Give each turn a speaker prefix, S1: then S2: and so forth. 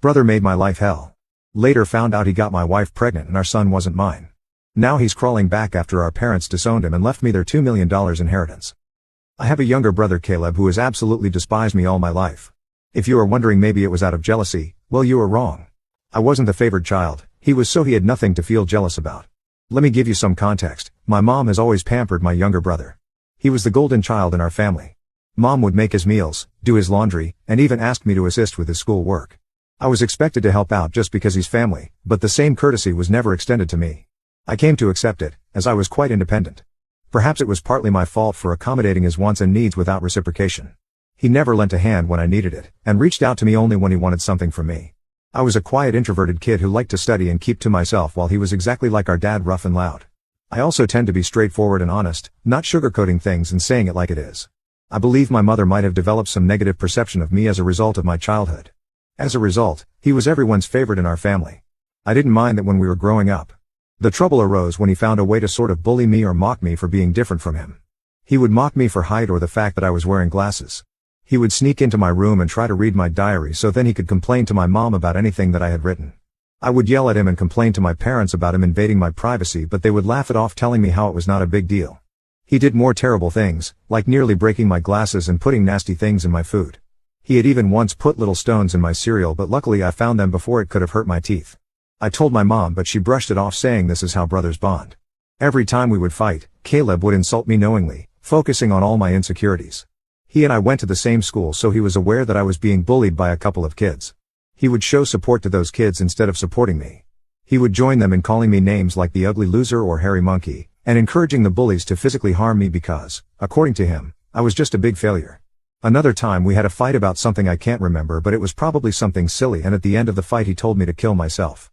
S1: Brother made my life hell. Later found out he got my wife pregnant and our son wasn't mine. Now he's crawling back after our parents disowned him and left me their $2 million inheritance. I have a younger brother Caleb who has absolutely despised me all my life. If you are wondering maybe it was out of jealousy, well you are wrong. I wasn't the favored child, he was, so he had nothing to feel jealous about. Let me give you some context. My mom has always pampered my younger brother. He was the golden child in our family. Mom would make his meals, do his laundry, and even ask me to assist with his school work. I was expected to help out just because he's family, but the same courtesy was never extended to me. I came to accept it, as I was quite independent. Perhaps it was partly my fault for accommodating his wants and needs without reciprocation. He never lent a hand when I needed it, and reached out to me only when he wanted something from me. I was a quiet introverted kid who liked to study and keep to myself, while he was exactly like our dad, rough and loud. I also tend to be straightforward and honest, not sugarcoating things and saying it like it is. I believe my mother might have developed some negative perception of me as a result of my childhood. As a result, he was everyone's favorite in our family. I didn't mind that when we were growing up. The trouble arose when he found a way to sort of bully me or mock me for being different from him. He would mock me for height or the fact that I was wearing glasses. He would sneak into my room and try to read my diary so then he could complain to my mom about anything that I had written. I would yell at him and complain to my parents about him invading my privacy, but they would laugh it off, telling me how it was not a big deal. He did more terrible things, like nearly breaking my glasses and putting nasty things in my food. He had even once put little stones in my cereal, but luckily I found them before it could have hurt my teeth. I told my mom, but she brushed it off, saying this is how brothers bond. Every time we would fight, Caleb would insult me knowingly, focusing on all my insecurities. He and I went to the same school, so he was aware that I was being bullied by a couple of kids. He would show support to those kids instead of supporting me. He would join them in calling me names like the ugly loser or hairy monkey, and encouraging the bullies to physically harm me because, according to him, I was just a big failure. Another time we had a fight about something I can't remember, but it was probably something silly, and at the end of the fight he told me to kill myself.